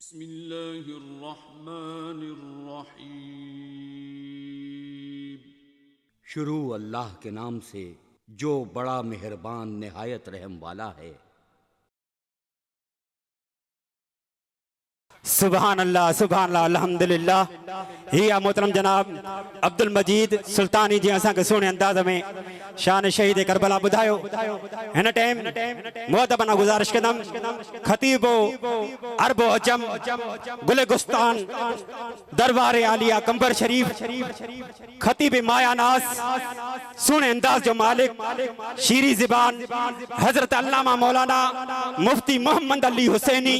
बिस्मिल्लाहिर्रहमानिर्रहीम। शुरू अल्लाह के नाम से जो बड़ा मेहरबान निहायत रहम वाला है। सुभान अल्लाह अल्हम्दुलिल्लाह। हिया मोहतरम जनाब अब्दुल मजीद सुल्तानी जी असां के सोने अंदाज में शान शहीद करबला बुधायो। हिन टाइम मोहतबना गुजारिश कदम खतीबो अरबो अजम गुले गुस्तान दरबार आलिया कंबर शरीफ खतीब मायानास सोने अंदाज जो मालिक शीरी ज़बान हजरत अल्लामा मौलाना मुफ्ती मोहम्मद अली हुसैनी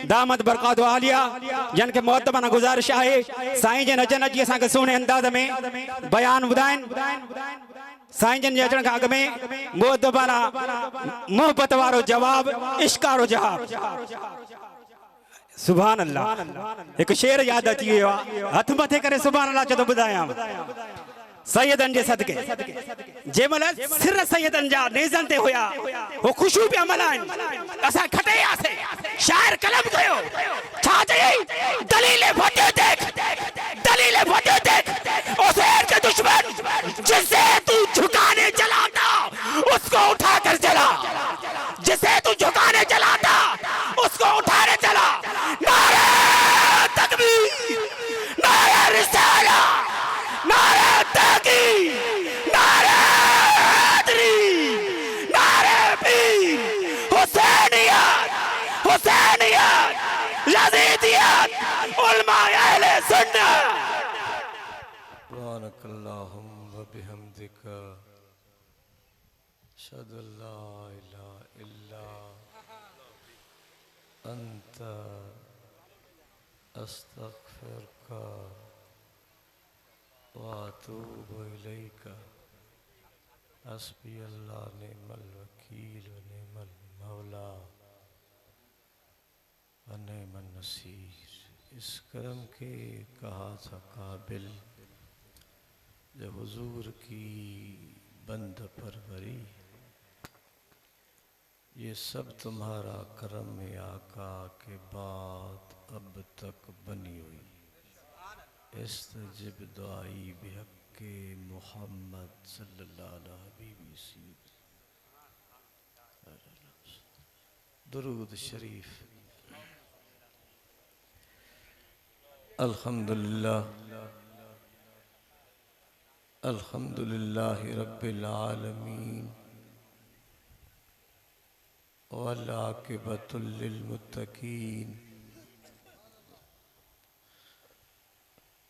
दामद बरकात आलिया जन के मोहतबना गुजारिश है साईं जन अचन अची असां के सोने अंदाज में बयान बुधाइन। साईं जन अचण खां अॻु में मोहतबना मोहब्बत वारो जवाब इश्क वारो जवाब। सुभान अल्लाह। एक शेर याद अची वियो आहे, हथ मथे करे सुभान अल्लाह चो बुधायां। सैयदन जे सदके जेमल सिर सैयदन जा नेज़न ते हुया वो खुशबू पे मलाइन असा खटे आसे शायर कलम कयो छा चई दलील वड्यो देख उस एर के दुश्मन जिसे तू झुकाने चला था उसको उठा कर चला, जिसे तू झुकाने चला था उसको उठाने चला। नारे तकबीर नारे रिसाला नारे तकीर नारे हैदरी नारे पीर हुसैनियत यज़ीदियत उलमा अहले सुन्नत। सुब्हानकल्लाहुम्मा व बिहम्दिका अशहदु अल्ला इलाहा इल्ला अंता अस्तगफिरुका व अतूबु इलैका हस्बी अल्लाह निअमल वकील व निअमल मौला व निअमन नसीर। इस करम के कहा था काबिल जब हुजूर की बंद परवरी, ये सब तुम्हारा करम है आका के बाद अब तक बनी हुई। इस्तजिब दुआई बिहक़्क़े मुहम्मद सल्लल्लाहु अलैहि वसल्लम। दुरूद शरीफ। अल्हम्दुलिल्लाहि रब्बिल आलमीन वल आक़िबतुल लिल मुत्तक़ीन।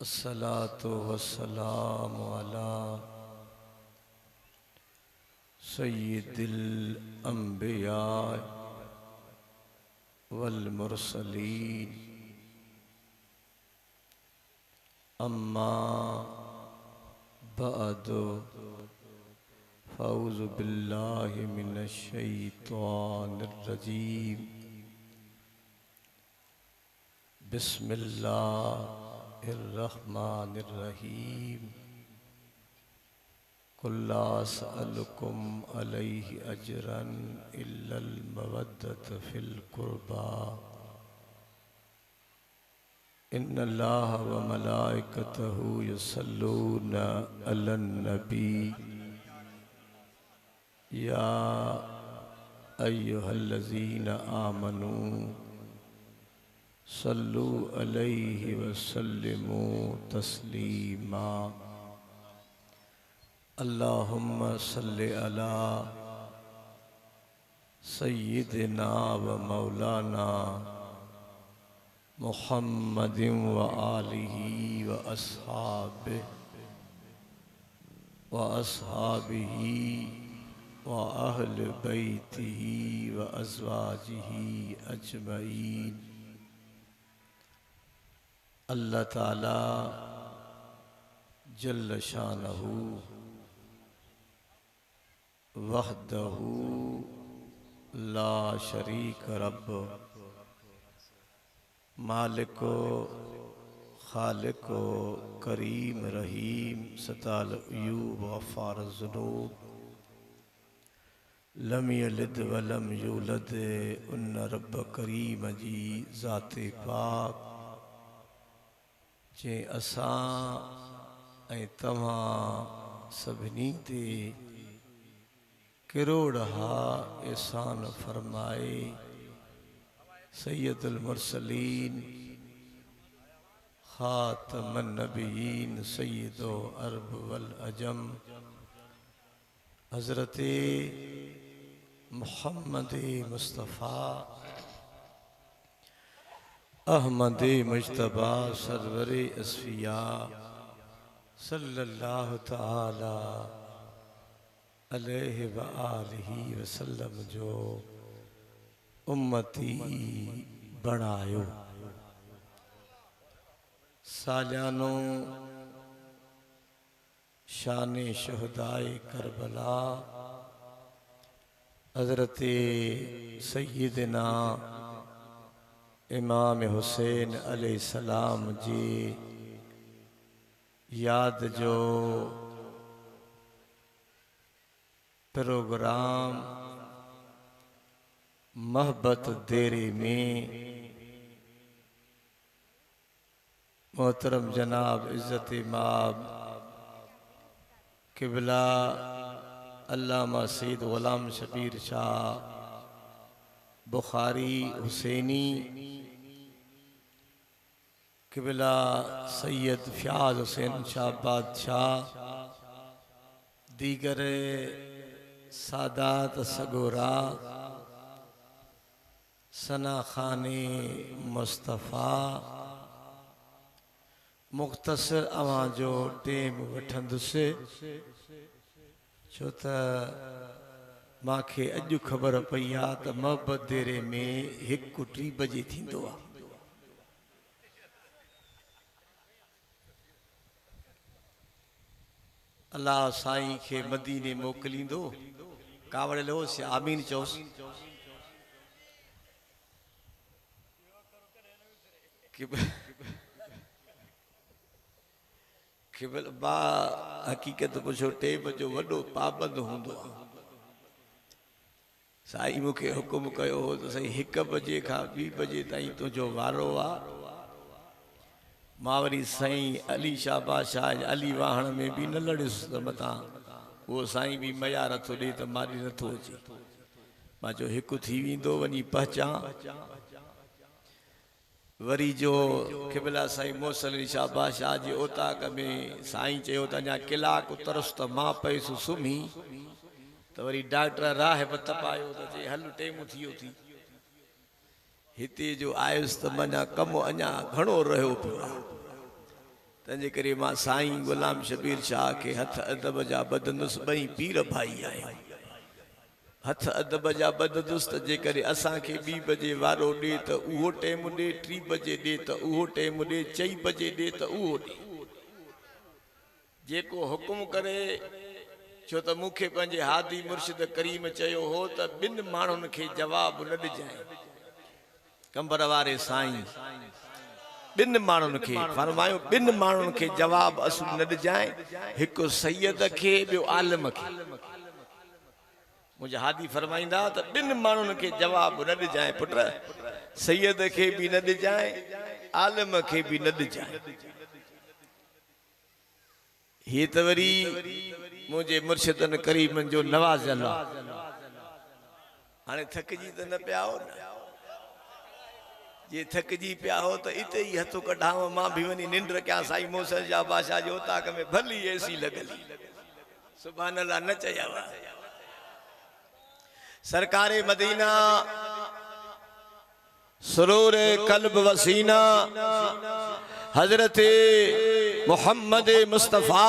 अस्सलातु वस्सलामु अला सय्यिदिल अंबिया वल मुरसलीन। अम्मा बअदु फ़अऊज़ु बिल्लाहि मिनश शैतानिर रजीम। बिस्मिल्लाहिर्रहमानिर्रहीम। कुल ला असअलुकुम अलैहि अजरन इल्लल मवद्दत फिल कुर्बा। इन्नल्लाह व मलाइकतहु युसल्लूना अलन नबी या अय्युहल्लज़ीना आमनू सल्लु अलैहि व सल्लिमू तस्लीमा। अल्लाहुम्मा सल्लि अला सय्यिदिना व मौलाना मुहम्मदिन व आलिहि व अस्हाबिही व अहल बैतिही व अज़वाजिही अजमईन। अल्लाह ताला जल्ल शानहू वहदहू ला शरीक रब मालिको खालिको करीम रहीम सताल अयूब गफ़ार ज़ुनूब लम यलिद वलम यूलद उन रब करीम जी ज़ाते पाक जे असां ऐं तव्हां सभिनी ते किरोड़हा एहसान फरमाए। सैयदुल मुरसलीन खातमुन नबीयीन सैयदो अरब वल अजम हज़रत मुहम्मद मुस्तफ़ा अहमद मुज्तबा सरवर असफिया सल्लल्लाहु तआला अलैहि व आलिहि वसल्लम जो उम्मती बणायो। सालियानो शान शहदाए करबला हज़रत सय्यदना इमाम हुसैन अलैहिस्सलाम जी याद जो प्रोग्राम मोहब्बत देरे में मोहतरम जनाब इज़्ज़त इमाम किबला अल्लामा सैयद ग़ुलाम शबीर शाह बुखारी हुसैनी किबला सैयद फ़याज़ हुसैन शाह बादशाह दीगर सादात सगोरा सना खाने मुस्तफ़ा मुख्तसर अवां जो टेम वठंदुसि छो त मांखे अॼु ख़बर पई आहे त मोहब्बत देरे में 1-3 बजे थींदो आहे। अल्लाह साईं खे मदीने मोकिलींदो कावड़ लोसि आमीन चोसि किबल बा हकीकत पुछो टेम जो वॾो पाबंद हूंदो आहे। साईं मूंखे हुकुम कयो हो त साईं 1 बजे खां 2 बजे ताईं तुंहिंजो वारो आहे। मां वरी साईं अली शाह बादशाह अली वाहण में बि न लड़ियुसि त मतां उहो साईं बि मया नथो ॾे त मारी नथो अचे। मां चयो 1 थी वेंदो वञी पहुचां। वरी जो किबला साईं मोहसिन अली शाह बादशाह जे ओताक में साईं चयो त अञा कलाक उतरसि त मां पयुसि सुम्ही त वरी डॉक्टर राह तपायो त चई हल टेम थियो थी हिते जो आयुसि त माना कमु अञा घणो रहियो पियो आहे। तंहिंजे करे मां साईं ग़ुलाम शबीर शाह खे हथ अदब जा ॿधंदुसि। ॿई पीर भाई आहिनि हथ अदब जा ॿधंदुसि त जेकॾहिं असांखे 2 बजे वारो ॾे त उहो टेम ॾे, 3 बजे ॾे त उहो टेम ॾे, 4 बजे ॾे त उहो ॾे, जेको हुकुम करे। छो त मूंखे पंहिंजे हादी मुर्शिद करीम चयो हो त 2 माण्हुनि खे जवाब न ॾिजांइ। कंबर वारे साईं 2 माण्हुनि खे फरमायो 2 माण्हुनि खे जवाब असुल न ॾिजांइ, हिकु सैयद खे ॿियो आलिम खे। मुंहिंजा हादी फरमाईंदा त 2 माण्हुनि खे जवाब न ॾिजांइ पुट, सैयद खे बि न ॾिजांइ, आलिम खे बि न ॾिजांइ। हीअ त वरी मुंहिंजे मुर्शिदनि करीमनि जो नवाज़ियल आहे। हाणे थकिजी त न पिया हो न? जे थकिजी पिया हो त इते ई हथु कढांव, मां बि वञी निंड कयां साईं मोहसिन शाह बादशाह जे ओताक में भली एसी लॻली। सुभान अल्लाह न चया हुआ। सरकारे मदीना सुरूर कल्ब वसीना हजरत मोहम्मद मुस्तफ़ा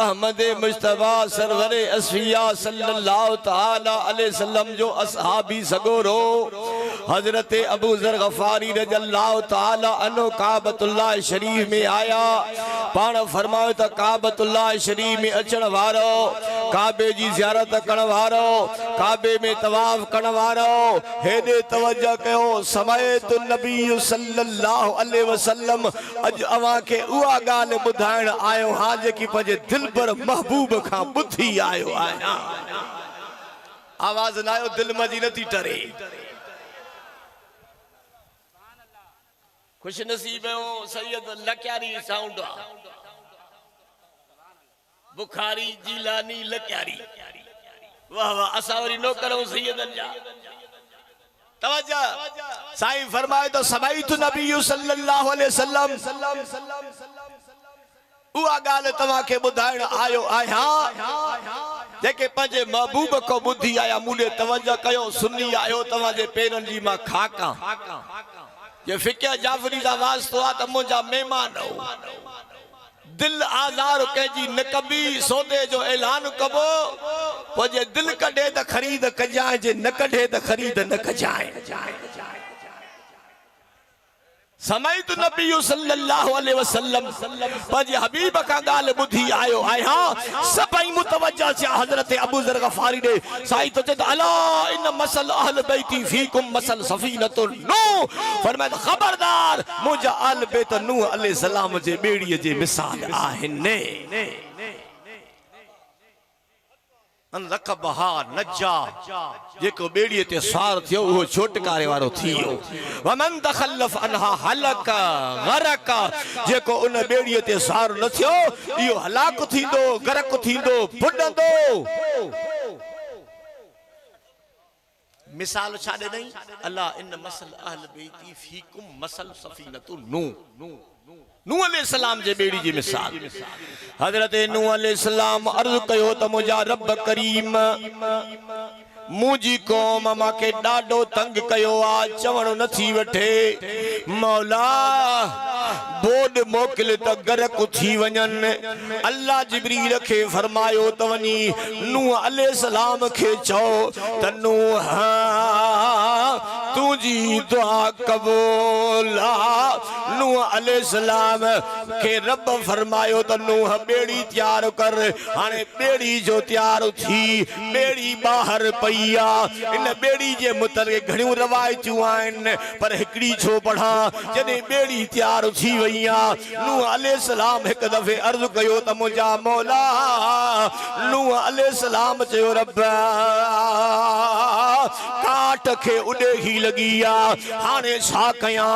अहमद मुज्तबा सरवर असफिया सल्लल्लाहु तआला अलैहि वसल्लम जो असहाबी सगोरो हजरत अबू ज़र गफारी रज़ियल्लाहु तआला अन्हु काबतुल्लाह शरीफ में आया। पाण फरमायो त काबतुल्लाह शरीफ में अचण वारो, काबे जी ज़ियारत करण वारो, काबे में तवाफ करण वारो हेदे तवज्जो कयो। समय तो नबी सल्लल्लाहु अलैहि वसल्लम अज अवां के उहा गाल बुधाइण आयो हां जेकी पंहिंजे दिल पर महबूब खां बुधी आयो आहियां। आवाज नायो दिल मजी नथी टरे खुश नसीब हो सैयद लक्यारी साउंड बुखारी जीलानी लक्यारी वाह वाह असा वरी नौकर सैयदन जा तवज्जो साईं फरमाए तो सबाइतु नबी सल्लल्लाहु अलैहि वसल्लम उहा गाल तवा के बुधाइण आयो आया जेके पंजे महबूब को बुद्धि आया मूले तवज्जो कयो सुन्नी आयो तवा जे पेरन जी मा खाका ये फिक्र जाफरी दा वास्तो आ त मुंजा मेहमान हो दिल आज़ार के जी नकबी सौदे जो ऐलान कबो पो जे दिल कढे त खरीद कजाए जे न कढे त खरीद न कजाए समय तो नबी सल्लल्लाहु अलैहि वसल्लम पंहिंजे हबीब का गाल बुधी आयो आया सभई मुतवज्जा से हजरत अबू जर गफारी ने साईं तो चत अला इन मसल अहल बैती फीकुम मसल सफीनतुन नूह फरमाया खबरदार मुंजा अहल बैत नूह अलैहि सलाम जे बेड़ी जे मिसाल आहिने अन रकबहा नजा जेको बेड़ीअ ते सवार थियो वो छोटकारे वारो थियो वमन तखल्लफ अनहा हलक गरक जेको उन बेड़ीअ ते सवार न थियो इहो हलाक थींदो गरक थींदो बुडंदो मिसाल छा ॾिनई अल्लाह इन मसल अहल बैती फीकुम मसल सफीनतु नूह नूह अलैहिस्सलाम जे बेड़ी जी मिसाल हजरत नूह अलैहिस्सलाम अर्ज कयो त मुंहिंजा रब करीम मुझी कौम माके डाडो तंग कयो आ चवण नथी वठे मौला बोड मोकिल त गरक थी वञन अल्लाह जिब्रील खे फरमायो त वनी नूह अलैहिस्सलाम खे चओ त नूह तुझी दुआ कबूल नूह अलैहिस्सलाम के रब फरमायो त नूह बेड़ी तैयार कर हाने बेड़ी जो तैयार थी बेड़ी बाहर पईया इन बेड़ी जे मुतलक घणियों रवायतूं आहिनि पर हिकड़ी छो पढ़ा जॾहिं बेड़ी तैयार थी वईया नूह अलैहिस्सलाम हिक दफ़े अर्ज़ कयो त मुंहिंजा मौला नूह अलैहिस्सलाम चयो रब काट खे उॾे ही लॻी आहे हाणे छा कयां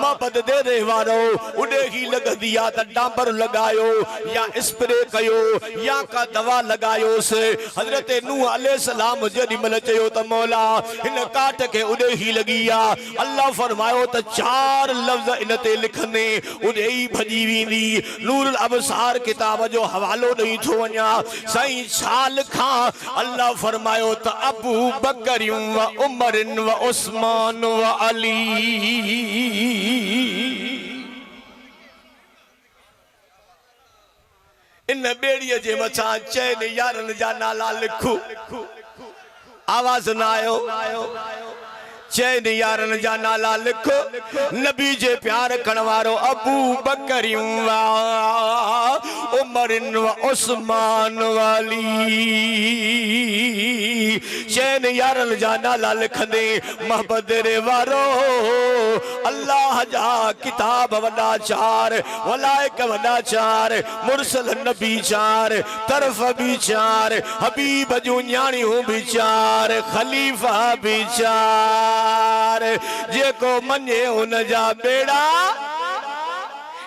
मबद दे वारो उॾे ही लॻंदी आहे त डांबर लॻायो या स्प्रे कयो या का दवा लॻायोसि हज़रत नूह अलैहिस्सलाम जेॾी महिल चयो त मौला हिन काट खे उॾे ही लॻी आहे अल्लाह फरमायो त 4 लफ़्ज़ इन ते लिखंदे उॾे ई भॼी वेंदी नूरुल अबसार किताब जो हवालो ॾेई थो वञा साईं छा लिखां अल्लाह फरमायो त अबू बकर व उमर व उस्मान व अली इन बेड़ीअ जे मथां चइनि यारनि जा नाला लिखो आवाज न आयो चइनि यारनि जा नाला लिखो नबी जे प्यार करण वारो अबू बकर व उमर व उस्मान वाली चैन यारन जा नाला लिखंदे मोहब्बत रे वारो अल्लाह जा किताब वॾा 4 वलाइक वॾा 4 मुरसल नबी 4 तरफ भी 4 हबीब जूं न्याणियूं भी 4 खलीफा भी 4 जेको मञे उन जा बेड़ा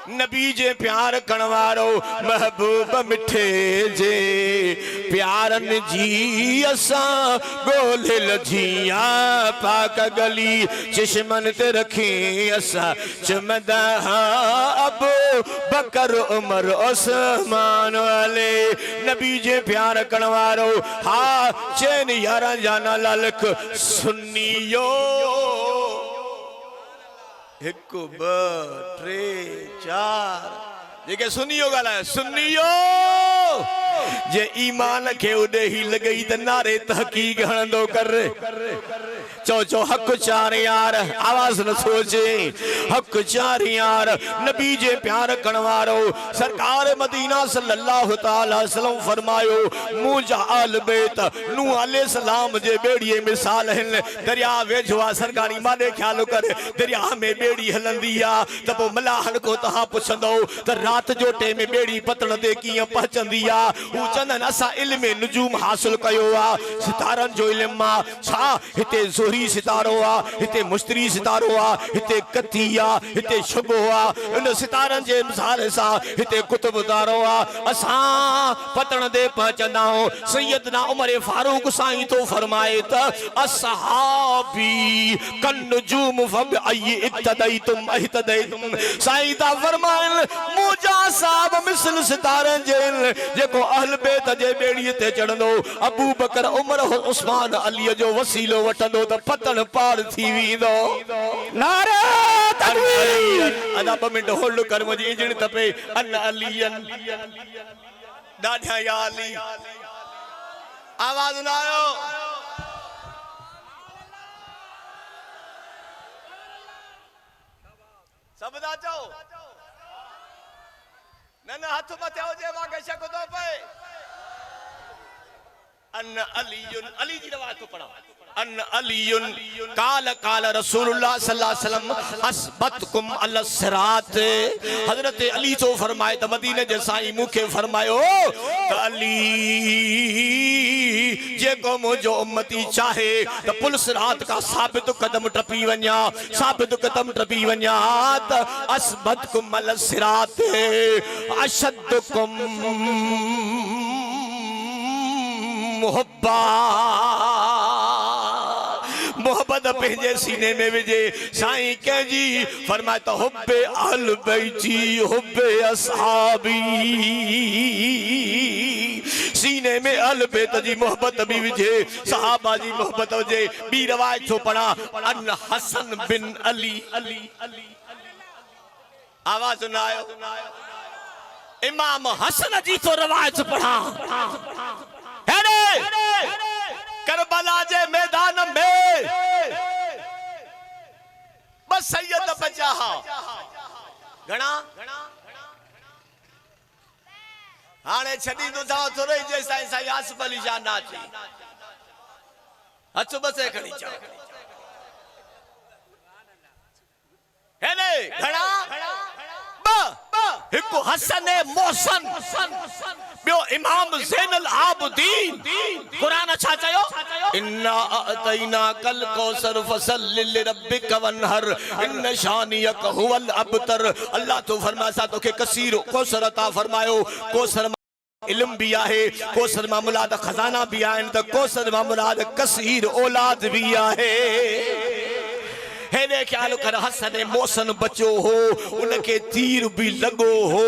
नबी जे प्यार करण वारो महबूब मिठे जे प्यारन जी असां गोलिल जिया पाक गली चश्मन ते रखे असां चमदा अबू बकर उमर उस्मान वाले नबी जे प्यार करण वारो हा चैन यारा जाना लालक सुन्नियो 1 2 3 4 जेके सुनियो ॻाल्हाए सुनियो जे ईमान खे उॾे ही लॻई त नारे तहक़ीक़ हणंदो कर चो हक 4 यार आवाज न सोचे हक 4 यार नबी जे प्यार करण वारो सरकार मदीना सल्लल्लाहु तआला वसल्लम फरमायो मुंहिंजा आल बैत नूह अलैहिस्सलाम जे बेड़ीअ मिसाल हिन दरिया वेझो आहे सरकारी माने ख्याल कर दरिया में बेड़ी हलंदी आहे त पोइ मलाहन को तहां पुछंदो त रात जो टे में बेड़ी पतण ते कीअं पहुचंदी दिया उ चंदन असा इल्म नुजूम हासिल कयो आ सितारन जो इल्म आ छा हिते ज़ोहरी सितारो आ हिते मुश्तरी सितारो आ हिते कती आ हिते शुबो आ उन सितारन जे मिसाल सा हिते कुतुब तारो आ असा पतन दे पहुंचना सैयदना उमर फारूक साईं तो फरमाए त असहाबी कन नुजूम फब अय इत्तदैतुम अहतदैतुम साईं ता फरमाइन मुजा साहब मिसल सितारन जेल जेको अहल बैत जे बेड़ी ते चढ़ंदो अबू बकर उमर उस्मान अली जो वसीलो वठंदो त पतन पार थी वेंदो नारे तकबीर अदा 2 मिनट होल्ड कर मुंहिंजी इंजण तपे अन अलियन ॾाढा या अली आवाज न आयो सब दा चओ न हाथ मथे हुजे मांखे शक थो पए अन अलियुन अली जी रवायत तो पढ़ा अन अलियुन काल काल रसूलुल्लाह सल्लल्लाहु अलैहि वसल्लम असबतकुम अल सिरात हजरत अली तो फरमाए त मदीने जे साईं मुखे फरमायो त अली जेको मुझो उम्मती चाहे त पुल सिरात का साबित कदम टपी वन्या साबित कदम टपी वन्या त असबतकुम अल सिरात अशद्दकुम मुहब्बा मोहब्बत पंहिंजे सीने में विझे साईं कंहिंजी फरमाए त हुब्बे अहल बैती हुब्बे असहाबी सीने में अहल बैत जी मोहब्बत भी विझे सहाबा जी मोहब्बत हुजे बी रवायत थो पढ़ा अन हसन बिन अली अली अली आवाज न आयो इमाम हसन जी तो रवायत पढ़ा करबला जे मैदान में बस सैयद बचा घणा हाणे छडी तो था थोरे जे साईं साईं आसिफ अली शाह ना थी हथ बसे खणी चा है ने घणा हिकु हसन मोहसन बियो इमाम ज़ैनुल आबिदीन कुरान छा चयो इन्ना अतैना कल कौसर फसल लिरब्बिक वनहर इन शानियक हुवल अबतर अल्लाह तो फरमाया सा तोखे कसीर कौसर अता फरमायो कौसर इल्म भी आहे कौसर मां मुराद खजाना भी आहिनि त कौसर मां मुराद कसीर औलाद भी आहे हेने ख्याल कर हसन मोहसन बचो हो उनके तीर भी लगो हो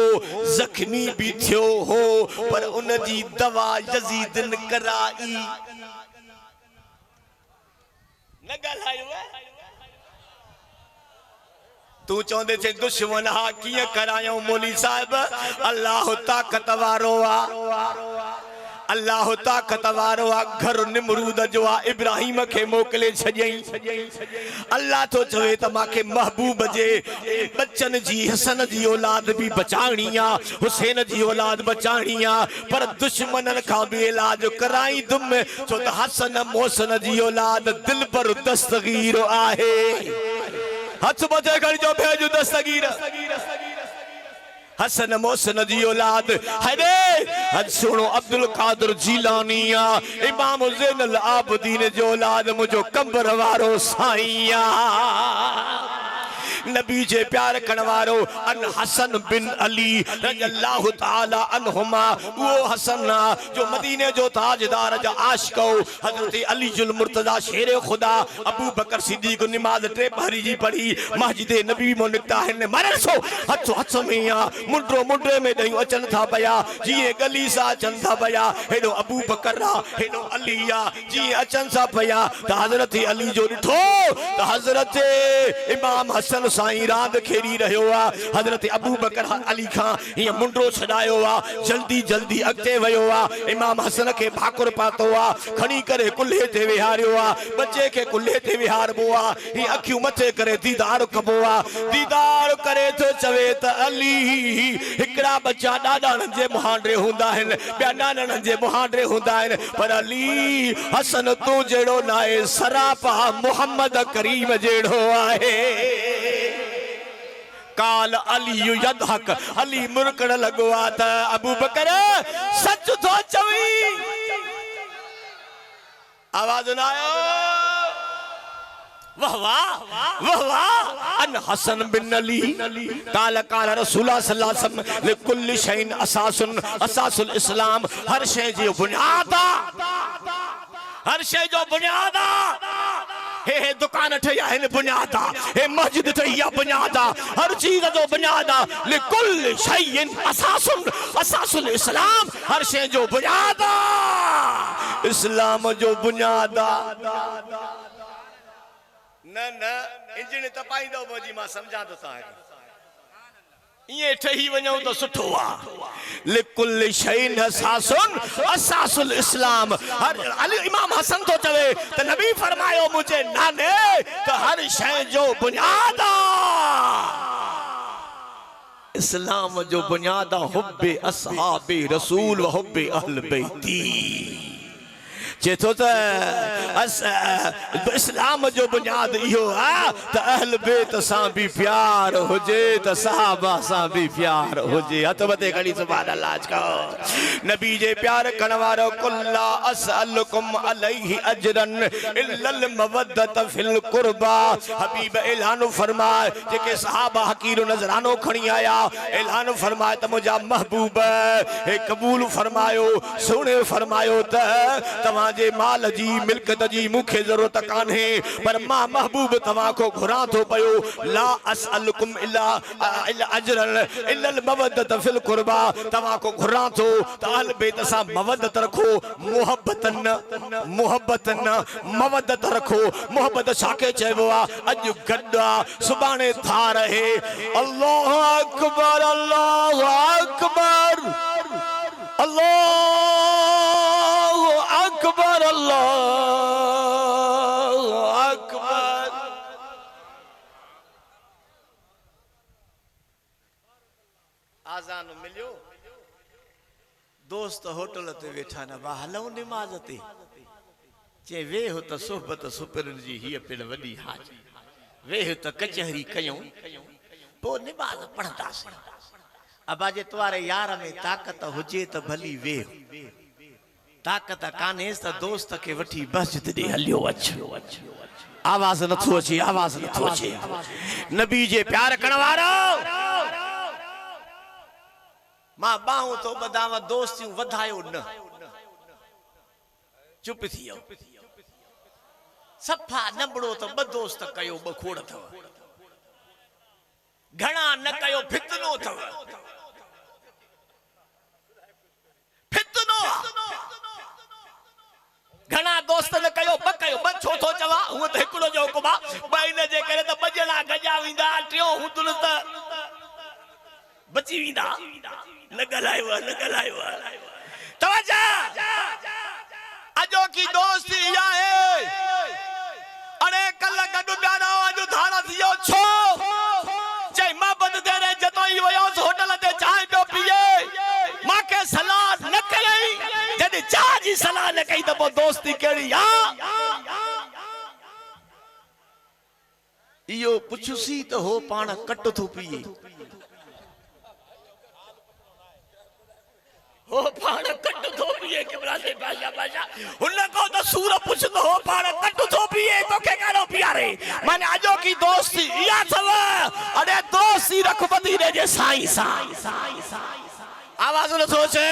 जख्मी भी थियो हो पर उन जी दवा यजीद न कराई न गलायो तू चौंदे थे दुश्मन हा किए करायो मौली साहब अल्लाह ताकत वारो आ अल्लाह ताकत वारो आ घर निमरूद जो आ इब्राहिम के मोकले छजई अल्लाह तो चवे त माके महबूब जे बच्चन जी हसन जी औलाद भी बचाणी आ हुसैन जी औलाद बचाणी आ पर दुश्मनन का भी इलाज कराई दुम छो त हसन मोहसन जी औलाद दिल पर दस्तगीर आहे हथ बजे कर जो भेजो दस्तगीर हसन मोहसन जी औलाद हरे हज सुनो अब्दुल कादिर जीलानिया इमाम ज़ैनुल आबिदीन जो औलाद मुझो कंबर वारो साईं नबी जे प्यार कणवारो अन हसन बिन अली रज़ियल्लाहु ताला अन्हुमा वो हसन जो मदीने जो ताजदार जा आशिक हजरत अली जुल मुर्तजा शेर खुदा अबू बकर सिद्दीक नमाज टे पहरी जी पढ़ी मस्जिद नबी मो निकता है मरे सो हथ हथ में आ मुंडरो मुंडरे में दई अचन था पया जी गली सा अचन था पया हेडो अबू बकर हेडो अली जी अचन सा पया त हजरत अली जो दिठो त हजरत इमाम हसन साईं रात खेरी रहो हजरत अबू बकर अली खान ये मुंडरो छड़ायो जल्दी जल्दी अगते वयो इमाम हसन के भाकुर पातो खणी करे कुल्हे ते विहारियो बच्चे के कुल्हे ते विहारबो ये अखियूं मथे करे दीदार कबो दीदार करे तो चवे त अली हिकड़ा बच्चा डाडाणन जे मुहांडरे हुंदा हन ॿिया नानणन जे मुहांडरे हुंदा हन पर अली हसन तू जेड़ो नाए सरापा मोहम्मद करीम जेड़ो आहे काल अली यदहक अली मुरकड़ लगो आता अबू बकर सच तो चवी आवाज ना आयो वाह वाह वाह वाह अन हसन बिन अली काल काल रसूलुल्लाह सल्लल्लाहु अलैहि वसल्लम लिकुल्लि शैइन असासुन असासुल इस्लाम हर शय जो बुनियाद हर शय जो बुनियाद हे दुकान ठही है बुनियाद हे मस्जिद ठही है बुनियाद हर चीज जो बुनियाद लिकुल्लि शैइन असासुन असासुल इस्लाम हर शय जो बुनियाद इस्लाम जो बुनियाद न न इंजन तपाई दो मोजी मां समझा तो ता ये ठही वणो तो सुठो आ लिकुल शैइन असासुन असासुल इस्लाम हर अली इमाम हसन तो चवे तो नबी फरमायो मुझे नाने तो हर शय जो बुनियाद इस्लाम जो बुनियाद हुब्बे असहाबे रसूल व हुब्बे अहल बैती चेतो तो इस्लाम जो बुनियाद इहो है तो अहल बैत सां भी प्यार हुजे तो सहाबा सां भी प्यार हुजे हथ बते घड़ी सुभान अल्लाह कहो नबी जे प्यार करण वारो कुल्ला असअलुकुम अलैहि अजरन इल्लल मवद्दत फिल कुर्बा हबीब ऐलान फरमाए जेके सहाबा हकीर नजरानो खणी आया ऐलान फरमाए त मुजा महबूब हे कबूल फरमायो सुने फरमायो त जे माल जी मिल्कत जी मुखे जरूरत कान है पर मां महबूब तवा को घुरा तो पयो ला असअलुकुम इल्ला अजरन इल्ला मवद्दत फिल कुर्बा तवा को घुरा तो अहल बैत सा मवद्दत रखो मोहब्बतन मवद्दत रखो मोहब्बत छाके चेबो अज गड्डा सुबाने था रहे अल्लाह अकबर अल्लाह अकबर अकबर अल्लाह अकबर आजान मिलियो दोस्त होटल ते वेठा न बा हलो नमाज ते चे वे हो त सोहबत सुपरन जी ही पिण वडी हाजी वे हो त कचहरी कयूं पो नमाज पढ़दा से अबा जे तुम्हारे यार में ताकत हुजे त भली वे ताकत कानेस त दोस्त के वठी मस्जिद दे हलियो अचो आवाज नथो अचे आवाज नथो अचे नबी जे प्यार करण वारो मां बाहू तो बदावा दोस्तियूं वधायो न चुप थियो सफा नबड़ो तो ब दोस्त कयो ब खोड़ थव घणा न कयो फितनो थव फितनो घणा दोस्त न कयो ब छो थो चवा हूं त हिकड़ो जो हुकुम बइन जे करे त बजला गजा विंदा टियो हूं तुल त बची विंदा न गलायो तवज्जो अजो की दोस्ती या है अरे कल गडु प्यारा अजो धारा थियो छो जय मोहब्बत दे रे जतोई वयो होटल ते चाय पियो पिए मां के सलाह न कई जदी चाह जी सलाह न कई त दोस्ती केड़ी आ इयो पुछसी त हो पाण कट थो पिए हो पाण कट थो पिए केबरा से बाजा हुन को तो सूर पुछंदो हो पाण कट थो पिए तो के करो प्यारे माने आजो की दोस्ती या थव अरे दोस्ती रख बदीने जे साईं आवाज न सोचे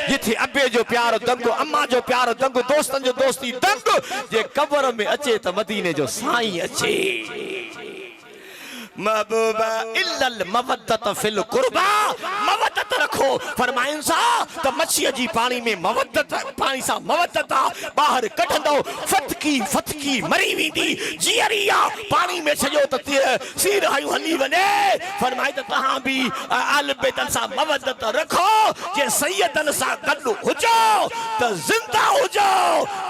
जिथे अबे जो प्यार दंग अम्मा जो प्यार दंग दोस्तन जो दोस्ती दंग जे कब्र में अचे त मदीने जो साईं अचे महबूबा इल्लल मवद्दत फिल कुर्बा मवद्दत रखो फरमाइन सा त मच्छी जी पानी में मवद्दत पानी सा मवद्दत बाहर कढंदो फतकी मरी वेंदी जियरिया पानी में छजो त सिर हयू हली वने फरमाई त तहां भी आल बेतन सा मवद्दत रखो जे सैयदन सा गडु हुजो त जिंदा हुजो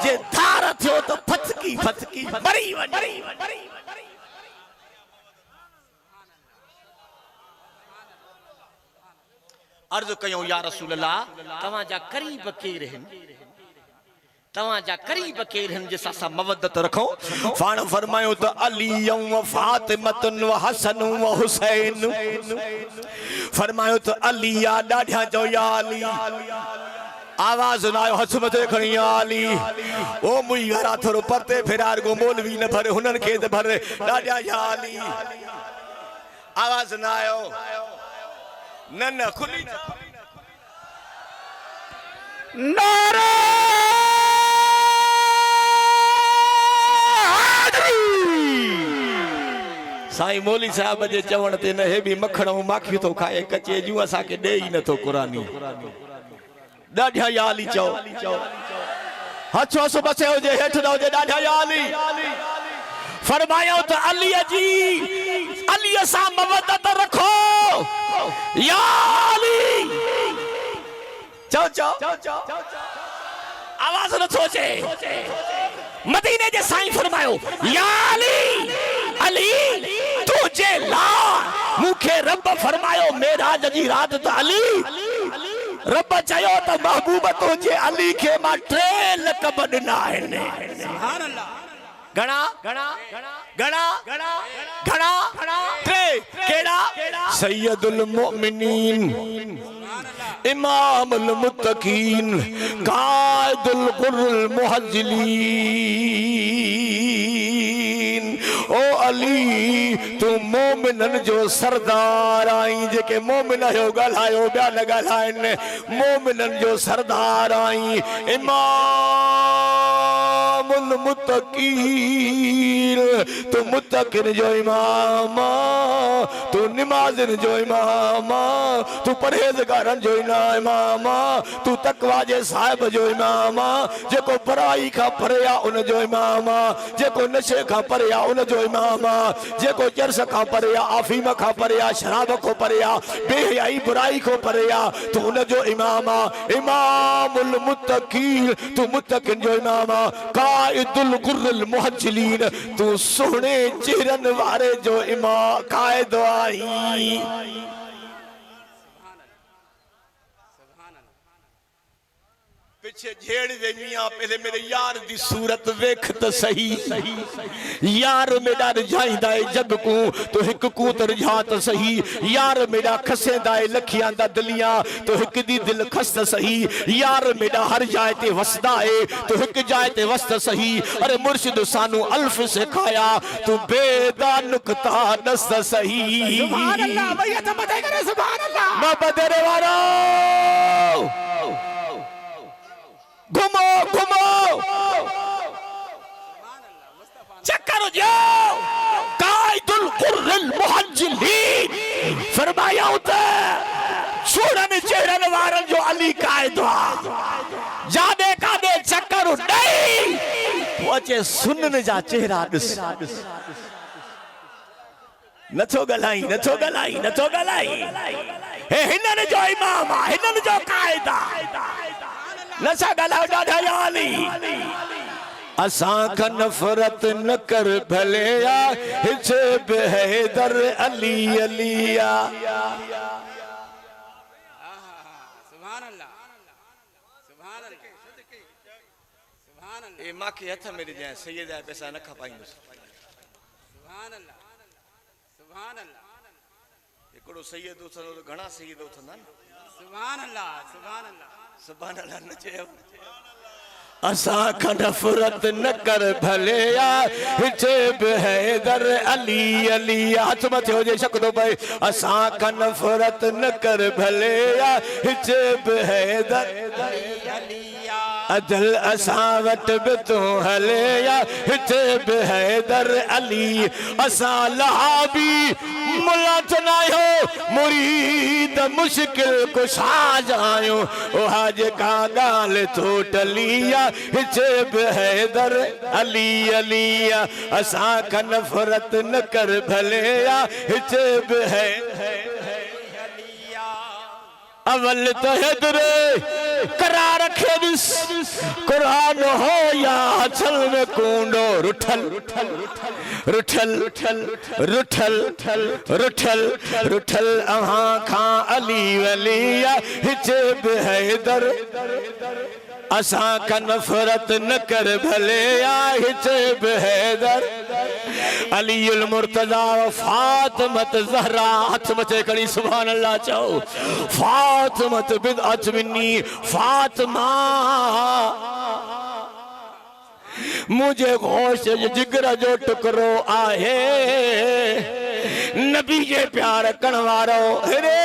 जे धार थियो त फतकी मरी वने अर्ज कयो या रसूल अल्लाह तवा जा करीब केर हन तवाजा करीब केरन जैसा सा मवद्दत रखो फाण फरमायो तो अली व फातिमतुन व हसन व हुसैन फरमायो तो अली या डाढा जो या अली आवाज नायो हथ मथे खणी अली ओ मुई घरा थोरो परते फिरार गो मौलवी न भरे हुनन के भरे डाढा या अली आवाज नायो न खुली नारे साईं मौली साहब जे चवण ते न हे भी मखण ऐं माखी तो खाए कचे जूं असा के दे ही न तो कुरानी डाढा याली चओ हथ हस बसे हो जे हेठ न हो जे डाढा याली फरमायो तो अली जी अली सा मवद्दत रखो या अली चओ चओ आवाज न सोचे मदीने जे साईं फरमायो या अली अली तुझे ला मुखे रब फरमायो मेराज जी रात त अली रब चयो त महबूब तुझे अली के मा ट्रे लक़ब ॾिना आहिनि सुभान अल्लाह घणा घणा घणा घणा घणा ट्रे केड़ा सैयदुल मोमिनीन इमामुल मुत्तकीन कायदुल गुर्रुल मुहज्जिलीन ओ अली तू मोमिनन जो सरदार आई जेके मोमिन हो गलायो बिया न गलाइन मोमिनन जो सरदार आई इमामुल मुत्तकीन तू मुत्तकिन जो इमाम तू नमाज़िन जो इमाम तू परहेज़गारन जो इमाम तू तकवा जे साहिब जो इमाम जेको बुराई का परया उन जो इमाम जेको नशे का परया उन जो इमाम जेको चरस का परया अफीम का परया शराब को परया बेहयाई बुराई को परया तू उन जो इमाम इमामुल मुत्तकीन तू मुत्तकिन जो इमाम कायदुल गुर्रुल मुहज्जिलीन तू सोहणे चेहरन वारे जो इमाम कायद आई पीछे झेड़ वे मियां पहले मेरे यार दी सूरत वेख त सही यार मेरा रिझाईंदा है जग को तो हिक को त रिझा त सही यार मेरा खसेंदा है लखियां दा दिलियां तो हिक दी दिल खस त सही यार मेरा हर जाए ते वसदा है तो हिक जाए ते वस्त सही अरे मुर्शिद सानू अल्फ सिखाया तू बेदा नुक्ता दस सही सुभान अल्लाह भैया तो बता करे सुभान अल्लाह बाबा तेरे वारो घुमो घुमो चक्कर जाओ कायदुल गुर्रुल मुहज्जिलीन फरमाया होता सूरन चेहरन वारन जो अली कायदा जाने का दे चक्कर नहीं पहुंचे सुनन जा चेहरा दिस नथो गलाई हे हिनन जो इमाम हिनन जो कायदा नशा गला डाढा याली असा का नफरत न कर भलेया हिचे बेहदर अली अलिया सुभान अल्लाह सुभान अल्लाह ए मां के हथ में जाए सैयद जा पैसा न खपाइंदो सुभान अल्लाह एकड़ो सैयद उथंदो तो घणा सैयद उथंदा सुभान अल्लाह सुभान अल्लाह न चयो असा का नफरत न कर भलेया हिचे बेहदर अली अलिया हाथ मथे हो जे शकदो भाई असा का नफरत न कर भलेया हिचे बेहदर अलिया अदल असावट बि तू हलेया हिते बेहदर अली असा लहाबी मुला चनायो मुरीद मुश्किल कुशा जायो ओहा जेका गाल तो टलिया हिते बेहदर अली अलिया असा का नफरत न कर भलेया हिते बेहदर अवल तो हैदरे करा रखे दिस कुरान हो या चल में कूंडो रुठल रुठल रुठल रुठल रुठल अहां खां अली वलिया हिचे बेहदर असा का नफरत न कर भले आहिते बेहदर अलीउल मुर्तजा फातिमत ज़हरा हाथ मचे कड़ी सुभान अल्लाह चओ फातिमत बिदअत मिन्नी फातिमा मुझे गोश्त जिगर जो टुकरो आहे नबी जे प्यार कण वारो रे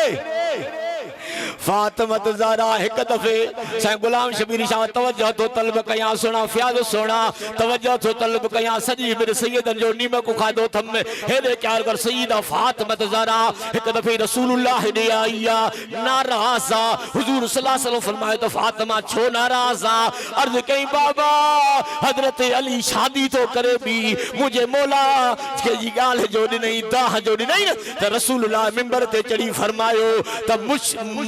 फातिमत ज़हरा एक दफ़े साईं गुलाम शबीर शाह तवज्जो तो तलब कया सुना फ़याज़ सुना तवज्जो तो तलब कया सजी मेरे सैयदन जो नीमक खादो थम हेदे क्या कर सईदा फातिमत ज़हरा एक दफ़े रसूलुल्लाह ने आया नाराज़ा हुजूर सल्लल्लाहु अलैहि वसल्लम फरमाए तो फातिमा छो नाराज़ा अर्ज़ कई बाबा हजरत अली शादी तो करे भी मुझे मौला के जी गाल जो नहीं दाह जो नहीं त रसूलुल्लाह मिंबर ते चढ़ी फरमायो त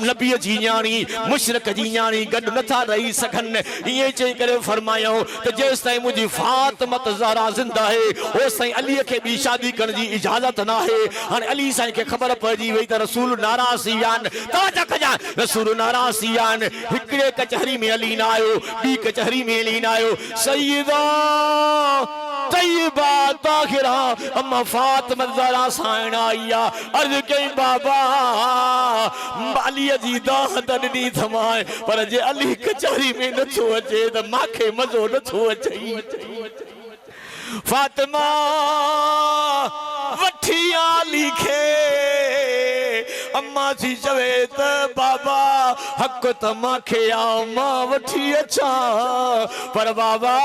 नबी जी न्याणी मुशरक जी न्याणी गड नथा रही सकन ये चई करे फरमायो त जेस ताई मुजी फातिमत ज़हरा जिंदा है ओस ताई अली के भी शादी करने की इजाजत ना है हां अली साईं के खबर पड़ी वई त रसूल नाराज़ियान तवज्जो कजा रसूल नाराज़ियान हिकड़े कचहरी में अली ना आयो बी कचहरी में अली ना आयो सईदा तैयबा ताहिरा अम्मा फातिमा ज़हरा साईं आया अर्ज़ कई बाबा अली जी दाह दनी थमाए पर जे अली कचहरी में न छो अचे त माखे मजो न छो अचे फातिमा वठी आली खे अम्मा थी चवे त बाबा हक त माखे आ मां वठी अचा पर बाबा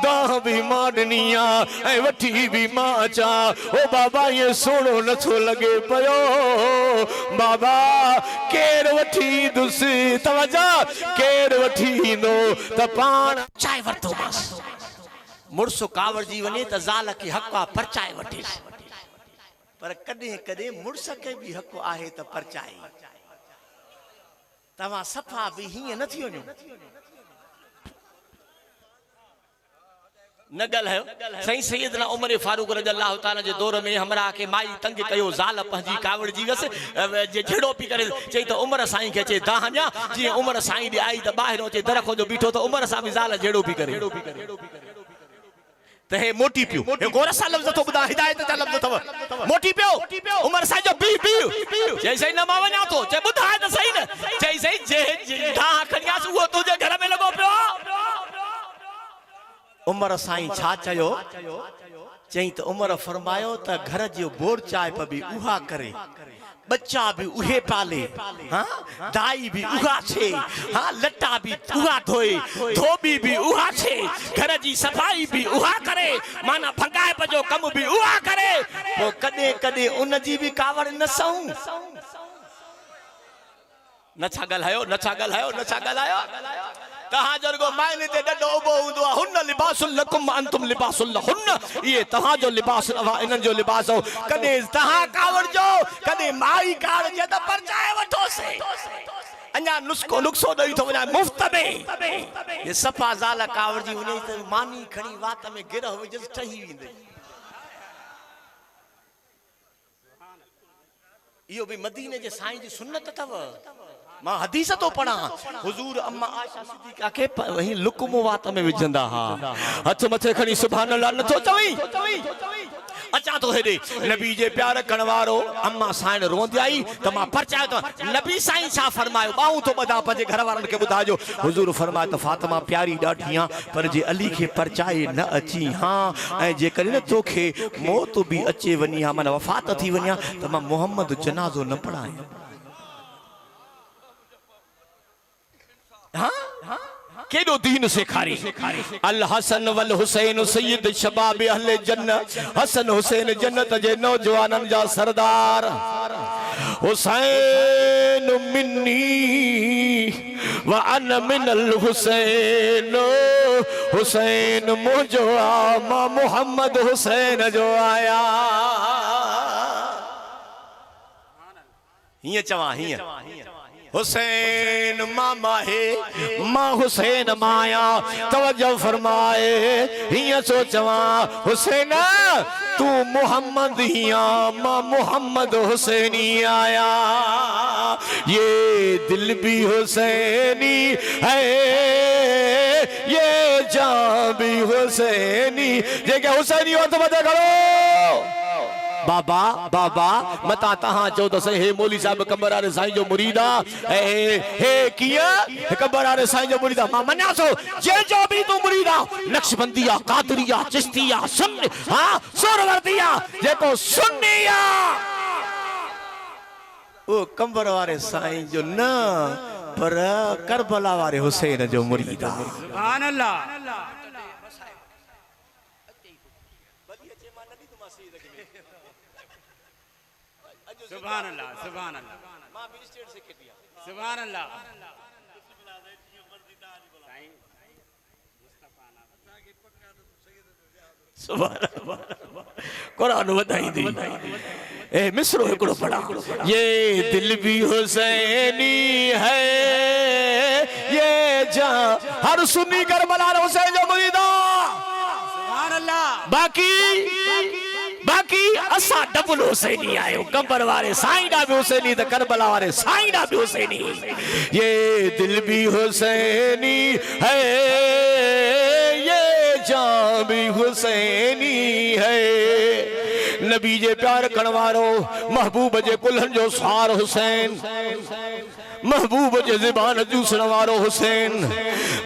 दाह भी मां ॾिनी आ ऐं वठी भी मां अचा ओ बाबा ये सोणो नथो लगे पयो बाबा केर वठी दुसी तवज्जो केर वठी ईंदो त पाण चाय वरतो बस मुड़सो कावड़ जी वने त ज़ाल के हक आ परचाए वठे पर कदे कदे मुड़स के भी हक आहे त परचाए तवा सफा भी ही न थियो न गल है सही सैयदना उमर फारूक रज़ियल्लाहु ताला जे दौर में हमरा के माई तंग कयो ज़ाल पंजी कावड़ जी वस जे झेड़ो पी करे चई त उमर साईं के चे दाहन्या जी उमर साईं दी आई त बाहर अचे दरखो जो बीठो त उमर सा भी ज़ाल झेड़ो पी करे ते हे मोटी पियो हे गोरसा लफ्ज तो बुदा हिदायत जा लफ्ज थव मोटी पियो उमर साईं जो बी जैसे न मावना तो जे बुधा न सही न जैसे जे धा खनियास वो तुझे घर में लगो पियो उमर साईं छा चयो चई त उमर फरमायो त घर जो बोर चाय पर भी उहा करे बच्चा भी उहे पाले हाँ दाई भी उहा छे हाँ लट्टा भी उहा धोए धोबी भी उहा छे घर जी सफाई भी उहा करे माना भगाए पजो कम भी उहा करे वो कदे कदे उन जी भी कावड़ न सऊं न छा ॻाल्हायो तहां जरगो मायने ते डडो उबो हुंदो हुन लिबासुल लकुम अंतुम लिबासुल लहुन ये तहां जो लिबास अवा इनन जो लिबास हो कदे तहां कावड़ जो कदे माई कावड़ जे त परचाए वठो से अन्या नुस्खो दई तो वना मुफ्त में ये सफा ज़ाल कावड़ जी उने त मानी खणी वात में गिर हो जस ठही विंदे यो भी मदीने जे साईं जी सुन्नत तव मां हदीस तो पढ़ा हुजूर अम्मा आयशा सिद्दीका के वही लुकमो वात में विजंदा हा हथ मथे खणी सुभान अल्लाह न तो चवी अच्छा तो हेदे नबी जे प्यार कणवारो अम्मा साईं रोंदी आई त मां परचायो तो नबी साईं छा फरमायो बाऊ तो बदा पंजे घर वारन के बुधाजो हुजूर फरमायो त फातिमा प्यारी ॾाढियां पर जे अली के परचाए न अची हां ऐं जे करे न तोखे मौत भी अचे वनी हा मन वफात थी वनिया त मां मोहम्मद जनाज़ो न पढ़ाए हाँ केडो दीन सेखारी अल हसन वल हुसैन सैयद शबाब अहले जन्नत हसन हुसैन जन्नत जे नौजवानन जा सरदार हुसैन मिन्नी व अन मिनल हुसैन हुसैन मुझो आ मोहम्मद हुसैन जो आया हिय चवा हिय हुसैन मामा है मां हुसैन माया तवज्जो फरमाए हिय सोचवा हुसैन तू मोहम्मद हिया मां मोहम्मद हुसैनी आया ये दिल भी हुसैनी है ये जान भी हुसैनी जेके हुसैनी हो तो मत करो बाबा बाबा मता तहां चो तो सही हे मौली साहब कंबर वाले साईं जो मुरीदा हे किया कंबर वाले साईं जो मुरीदा मां मन्या सो जे जो भी तू मुरीदा नक्शबंदिया कादरिया चिश्तिया सुन्नी हां सुरवर्दिया जेको सुन्निया ओ कंबर वाले साईं जो ना पर करबला वाले हुसैन जो मुरीदा सुभान अल्लाह सुभान अल्लाह सुभान अल्लाह सुभान अल्लाह कुरान बताई दी ए मिस्रो एकड़ो पढ़ा ये दिल भी हुसैनी है ये जान हर सुन्नी करबला हुसैन जो मुरीदा सुभान अल्लाह बाकी असा डबल हुसैनी आयो कंबर वाले साईं दा भी हुसैनी तो करबला वाले साईं दा भी हुसैनी ये दिल भी हुसैनी है ये जान भी हुसैनी है नबी जे प्यार कणवारो महबूब जे कुल्हन जो सार हुसैन महबूब जे ज़बान जूसण वारो हुसैन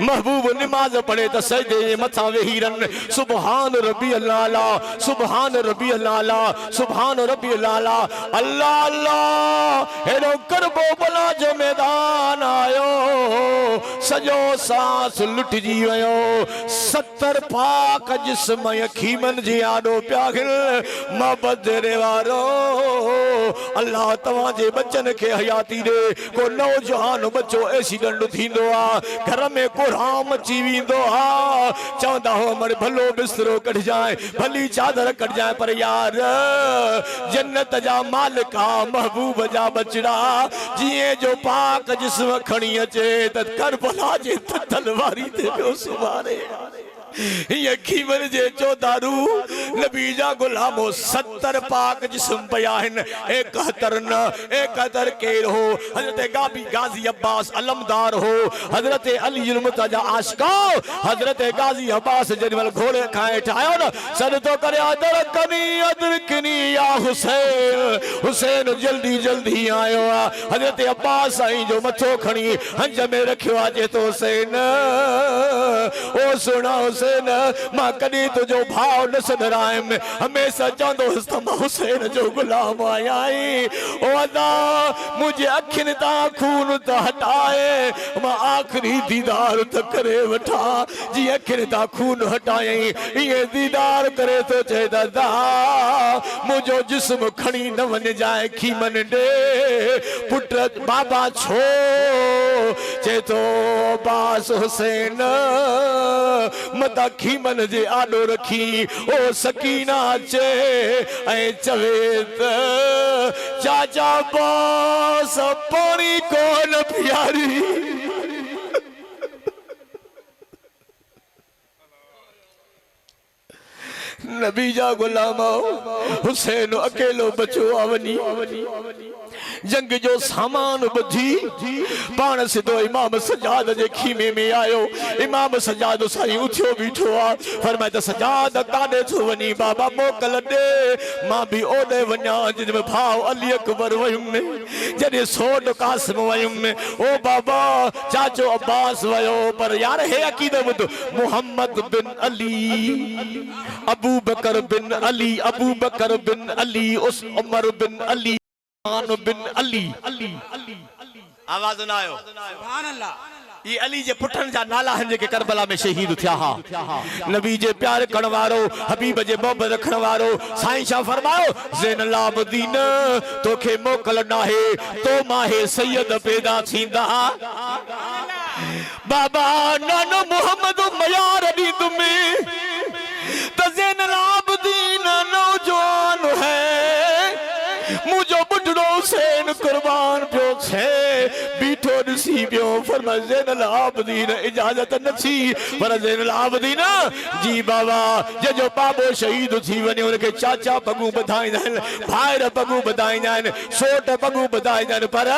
महबूब नमाज पढ़े तो सजदे मथा वेही रन सुभान रबी अल्लाह सुभान रबी अल्लाह सुभान रबी अल्लाह अल्लाह अल्लाह हेरो करबो बला जो मैदान आयो सजो सांस लुटजी वयो 70 पाक जिस्म अखी मन जी आडो प्यागिल मोहब्बत रे वारो अल्लाह तवा जे बच्चन के हयाती दे को नौजवान बच्चो एक्सीडेंट थींदो आ घर में कोराम अची वेंदो आ चवंदा हो हमर भलो बिस्तरो कढ जाए भली चादर कढ जाए पर यार जन्नत जा मालिक आ महबूब जा बचड़ा जिए जो पाक जिस्म खणी अचे त करबला जे तलवारी ते पियो सुवारे ये खीमन जे चौदारू नबी जा गुलामो 70 पाक जिस्म पया हन 71 केर हो हजरत गाजी अब्बास अलमदार हो हजरत अली मुर्तजा आशिका हजरत गाजी अब्बास जनिवल घोड़े खाए ठायो न सद तो करे अदर कनी या हुसैन हुसैन जल्दी जल्दी आयो आ हजरत अब्बास साईं जो मथो खणी हंज में रखियो आ जे तो हुसैन ओ सुना मां कदी तुझो भाव न सदरायम हमेशा चंदो हस्तम हुसैन जो गुलाम आयाई ओ अदा मुझे अखिन ता खून ता हटाए मां आखिरी दीदार त करे वठा जी अखिन ता खून हटाए ये दीदार करे तो चे दादा मुझो जिस्म खणी न वन जाए खीमन दे पुत्र बाबा छो चे तो बास हुसैन मता खीमन जे आडो रखी ओ सकीना चे ऐ चवे त चाचा बास पानी कोन प्यारी नबी जा गुलाम हुसैन अकेलो बचो आवनी जंग जो सामान बधी पान सिधो इमाम सजाद जे खीमे में आयो इमाम सजाद साईं उठियो बीठो आ फरमाए त सजाद काडे थो वनी बाबा मोकल दे मां भी ओडे वन्या जिन में भाव अली अकबर वयुम जने सोड कासिम वयुम ओ बाबा चाचो अब्बास वयो पर यार हे अकीदत बुध मोहम्मद बिन अली अबू बकर बिन अली उस उमर बिन अली बिन अली आवाज न आयो सुभान अल्लाह ये अली जे पुठन जा नाला हन जे के करबला में शहीद थिया हा नबी जे प्यार करण वारो हबीब जे मोहब्बत रखण वारो साईं शाह फरमायो ज़ैनुल आबिदीन तोखे मोकल नाहे तो माहे सैयद पैदा थींदा बाबा नानो मोहम्मद मयार दी तुम्हें तो ज़ैनुल आबिदीन नौजवान है मुझो बुढ़ो हुसैन कुर्बान पियो छे बीठो नसी पियो फरमा ज़ैनुल आबिदीन इजाजत नथी पर ज़ैनुल आबिदीन जी बाबा जो बाबो शहीद थी वने उनके चाचा पगू बधाईंदा आहिनि भाइर पगू बधाईंदा आहिनि सोट पगू बधाईंदा आहिनि पर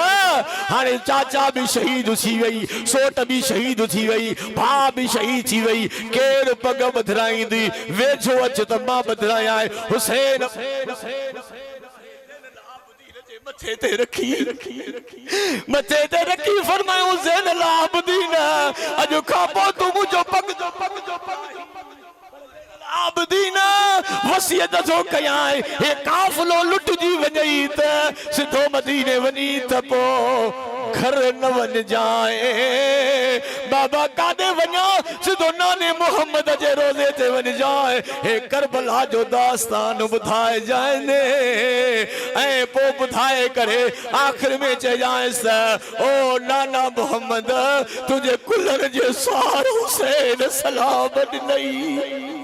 हाणे चाचा भी शहीद थी वई सोट भी शहीद थी वई भाउ भी शहीद थी वई केर पग बधराईंदी वेझो अच त मां बधराया हुसैन मथे ते रखी मथे ते रखी फरमायो ज़ैनुल आबिदीन अॼु खां पोइ तूं मुंहिंजो पग आबिदीन वसियत थो कयां हे काफ़िलो लुटजी वञई त सिधो मदीने वञी त पोइ घर न वञ जाए बाबा काॾे वञा सिधो नाने मोहम्मद जे रोज़े ते वञ जाए हे करबला जो दास्तान ॿुधाए जाए ने ऐं पोइ ॿुधाए करे आख़िर में चइजांइसि ओ नाना मोहम्मद तुंहिंजे कुलनि जे सार हुसैन सलाम ॾिनई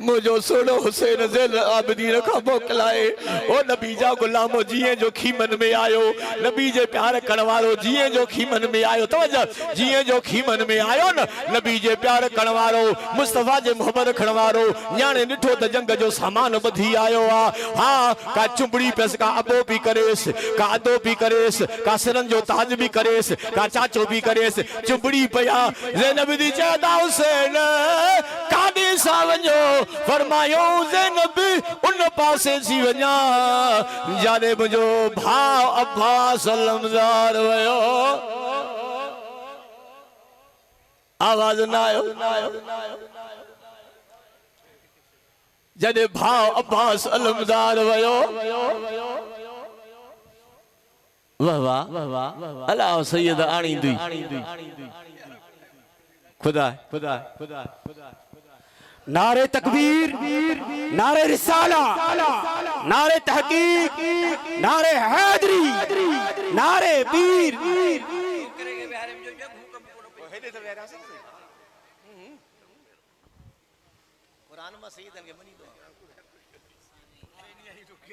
मुझो सोनो हुसैन ज़ैनुल आबिदीन का मोकलाए ओ नबी जा गुलामो जिए जो खीमन में आयो नबी जे प्यार कणवारो जिए जो खीमन में आयो तवज्जो जिए जो खीमन में आयो न नबी जे प्यार कणवारो मुस्तफा जे मोहब्बत खणवारो न्याणे निठो त जंग जो सामान बधी आयो आ हां का चुंबड़ी पेस का अबो भी करेस का अदो भी करेस का सिरन जो ताज भी करेस का चाचो भी करेस चुंबड़ी पया ज़ैनब दी चदा हुसैन काॾे सा वञो फरमायो ज़ैनब उन पासे सी वञा जाने मुंहिंजो भाउ अब्बास अलमदार वयो आवाज न आयो जॾहिं भाउ अब्बास अलमदार वयो वाह वाह अल्लाह सैयद आणींदी खुदा नारे तकबीर नारे रिसाला नारे तहकीक नारे हैदरी नारे पीर कुरान में सही